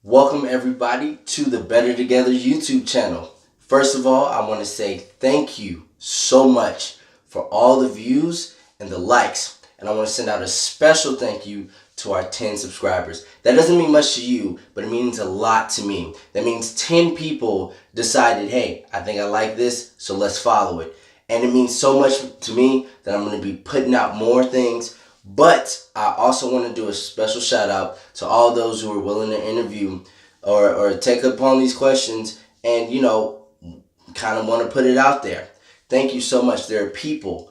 Welcome everybody to the Better Together YouTube channel. First of all, I want to say thank you so much for all the views and the likes. And I want to send out a special thank you to our 10 subscribers. That doesn't mean much to you, but it means a lot to me. That means 10 people decided, hey, I think I like this, so let's follow it. And it means so much to me that I'm going to be putting out more things. But I also want to do a special shout out to all those who are willing to interview or take upon these questions and, kind of want to put it out there. Thank you so much. There are people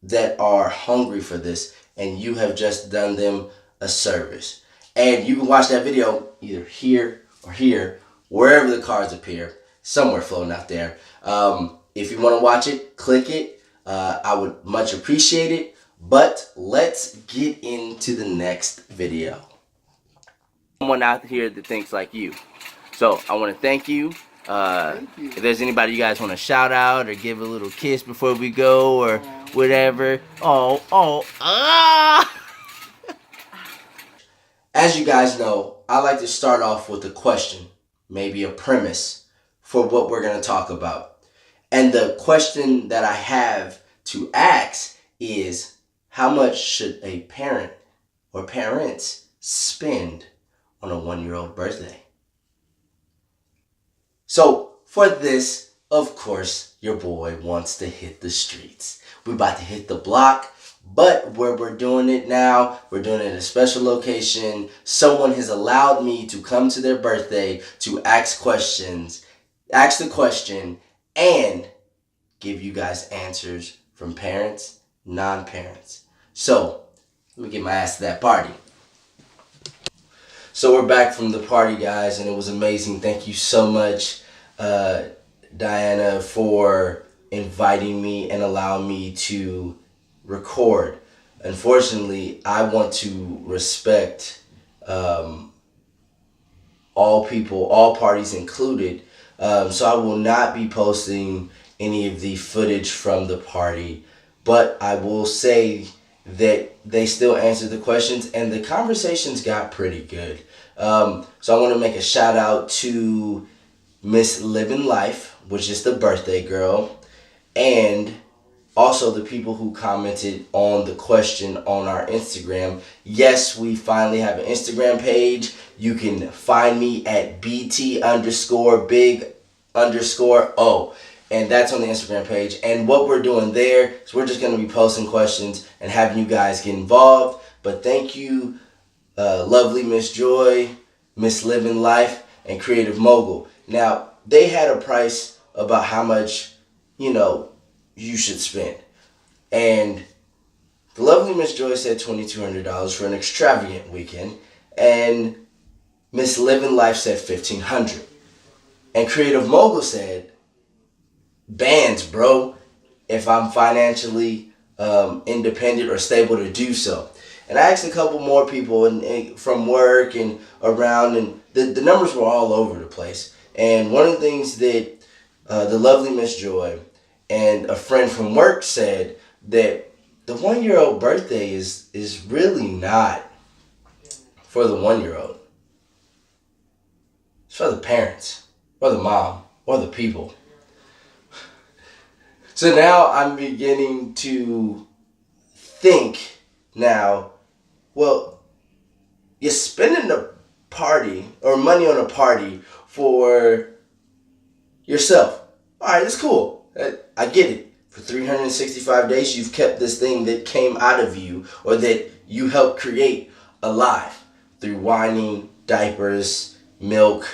that are hungry for this, and you have just done them a service. And you can watch that video either here or here, wherever the cards appear, somewhere floating out there. If you want to watch it, click it. I would much appreciate it. But let's get into the next video. Someone out here that thinks like you. So I want to thank you. If there's anybody you guys want to shout out or give a little kiss before we go or whatever. As you guys know, I like to start off with a question, maybe a premise for what we're going to talk about. And the question that I have to ask is, how much should a parent or parents spend on a 1-year-old birthday? So for this, of course, your boy wants to hit the streets. We're about to hit the block, but where we're doing it now, we're doing it at a special location. Someone has allowed me to come to their birthday to ask the question, and give you guys answers from parents, non-parents. So, let me get my ass to that party. So we're back from the party, guys, and it was amazing. Thank you so much, Diana, for inviting me and allowing me to record. Unfortunately, I want to respect all people, all parties included. So I will not be posting any of the footage from the party, but I will say that they still answered the questions and the conversations got pretty good. So I want to make a shout out to Miss Living Life, which is the birthday girl, and also the people who commented on the question on our Instagram. Yes, we finally have an Instagram page. You can find me at BT_big_O. And that's on the Instagram page. And what we're doing there is we're just going to be posting questions and having you guys get involved. But thank you, lovely Miss Joy, Miss Living Life, and Creative Mogul. Now, they had a price about how much, you should spend. And the lovely Miss Joy said $2,200 for an extravagant weekend. And Miss Living Life said $1,500. And Creative Mogul said, bands, bro, if I'm financially independent or stable to do so. And I asked a couple more people and from work and around, and the numbers were all over the place. And one of the things that the lovely Miss Joy and a friend from work said, that the 1-year-old birthday is really not for the 1-year-old. It's for the parents, or the mom, or the people. So now I'm beginning to think now, well, you're spending a party or money on a party for yourself. All right, that's cool. I get it. For 365 days, you've kept this thing that came out of you or that you helped create alive through whining, diapers, milk,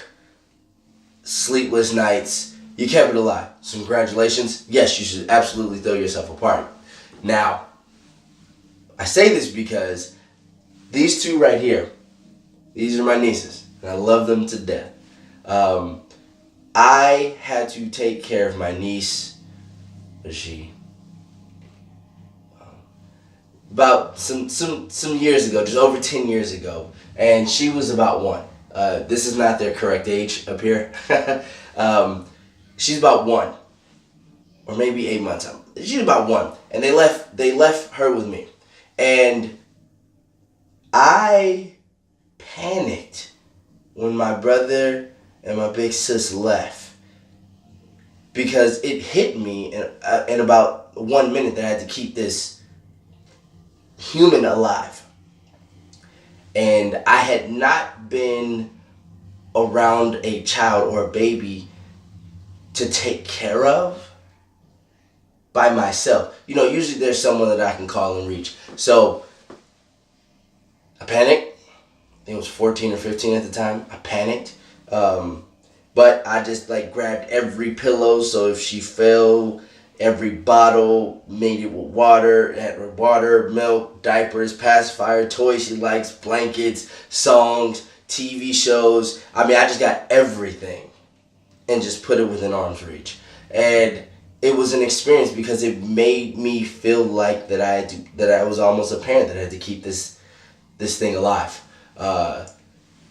sleepless nights. You kept it alive. So congratulations. Yes, you should absolutely throw yourself a party. Now, I say this because these two right here, these are my nieces, and I love them to death. I had to take care of my niece, about some years ago, just over 10 years ago, and she was about 1. This is not their correct age up here. She's about 1, or maybe 8 months out. She's about 1, and they left her with me, and I panicked when my brother and my big sis left, because it hit me in about 1 minute that I had to keep this human alive. And I had not been around a child or a baby to take care of by myself. You know, usually there's someone that I can call and reach. So I panicked. I think it was 14 or 15 at the time. I panicked. But I just like grabbed every pillow, so if she fell, every bottle, made it with water, had water, milk, diapers, pacifier, toys she likes, blankets, songs, TV shows. I mean, I just got everything and just put it within arm's reach. And it was an experience because it made me feel like that I was almost a parent, that I had to keep this thing alive.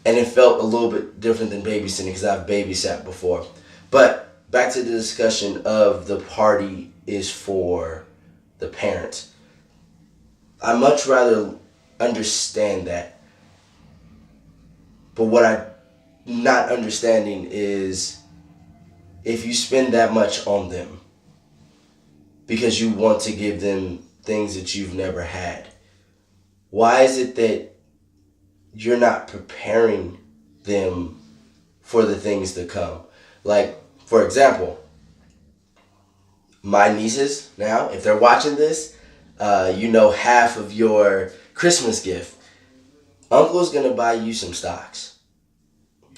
And it felt a little bit different than babysitting because I've babysat before. But back to the discussion of the party is for the parents. I much rather understand that. But what I'm not understanding is if you spend that much on them because you want to give them things that you've never had, why is it that you're not preparing them for the things to come? Like, for example, my nieces now, if they're watching this, half of your Christmas gift, Uncle's gonna buy you some stocks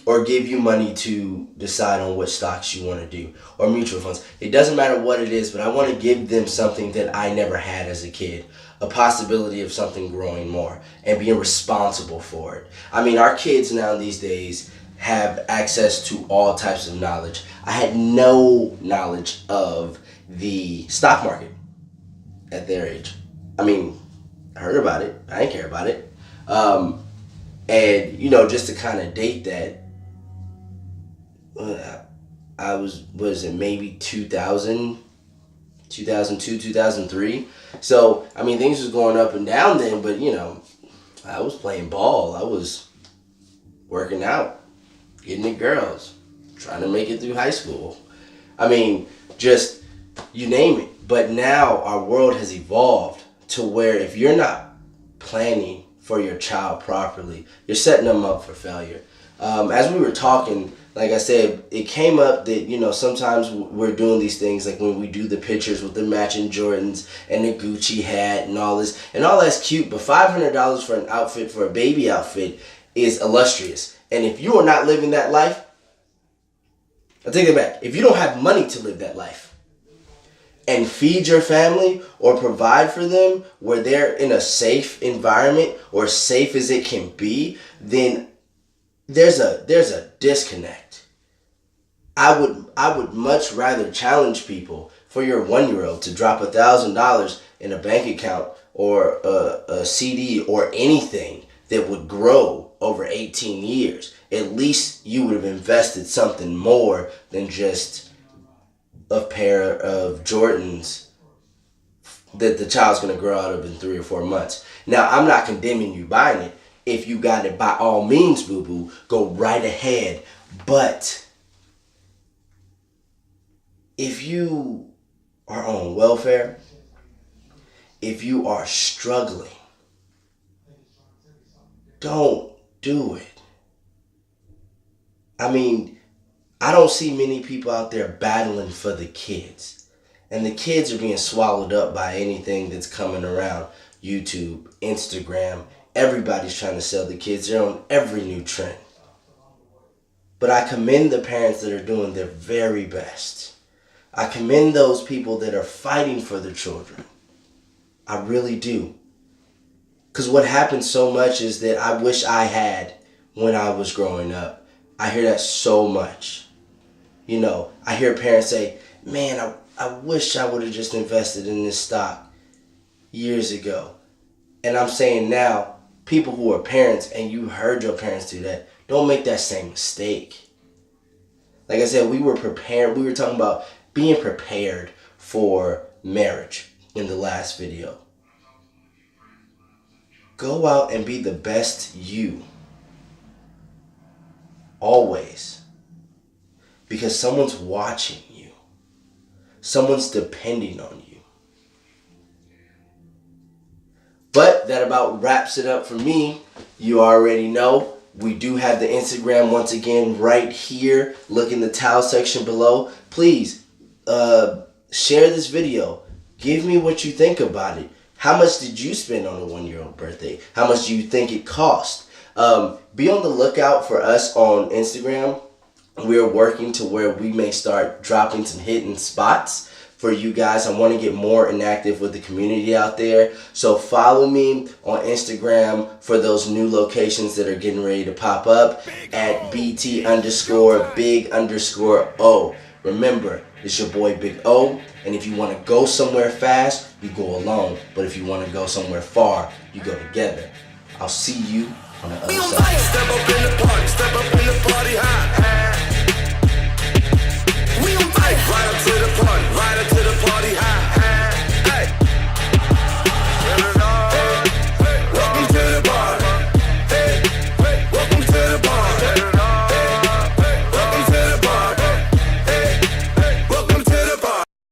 or give you money to decide on what stocks you want to do, or mutual funds. It doesn't matter what it is, but I want to give them something that I never had as a kid, a possibility of something growing more and being responsible for it. I mean, our kids now these days have access to all types of knowledge. I had no knowledge of the stock market at their age. I mean, I heard about it. I didn't care about it. And, just to kind of date that, I was, maybe 2002, 2003. So, I mean, things was going up and down then, but, I was playing ball. I was working out, getting the girls, trying to make it through high school. I mean, just, you name it. But now our world has evolved to where if you're not planning for your child properly, you're setting them up for failure. As we were talking, like I said, it came up that, sometimes we're doing these things, like when we do the pictures with the matching Jordans and the Gucci hat and all this, and all that's cute, but $500 for an outfit, for a baby outfit, is illustrious. And if you are not living that life, I take it back. If you don't have money to live that life and feed your family or provide for them where they're in a safe environment, or safe as it can be, then there's a disconnect. I would much rather challenge people for your 1-year-old to drop $1,000 in a bank account or a CD or anything that would grow over 18 years. At least you would have invested something more than just a pair of Jordans that the child's going to grow out of in 3 or 4 months. Now, I'm not condemning you buying it. If you got it, by all means, boo-boo, go right ahead. But if you are on welfare, if you are struggling, don't do it. I mean, I don't see many people out there battling for the kids. And the kids are being swallowed up by anything that's coming around. YouTube, Instagram, everybody's trying to sell the kids. They're on every new trend. But I commend the parents that are doing their very best. I commend those people that are fighting for their children. I really do. Because what happens so much is that I wish I had when I was growing up. I hear that so much. I hear parents say, man, I wish I would have just invested in this stock years ago. And I'm saying now, people who are parents and you heard your parents do that, don't make that same mistake. Like I said, we were prepared. We were talking about being prepared for marriage in the last video. Go out and be the best you. Always. Because someone's watching you. Someone's depending on you. But that about wraps it up for me. You already know we do have the Instagram once again right here. Look in the towel section below. Please share this video. Give me what you think about it. How much did you spend on a 1-year-old birthday? How much do you think it cost? Be on the lookout for us on Instagram. We're working to where we may start dropping some hidden spots for you guys. I want to get more inactive with the community out there. So follow me on Instagram for those new locations that are getting ready to pop up at BT_big_O. Remember, it's your boy Big O. And if you want to go somewhere fast, you go alone. But if you want to go somewhere far, you go together. I'll see you on the other side.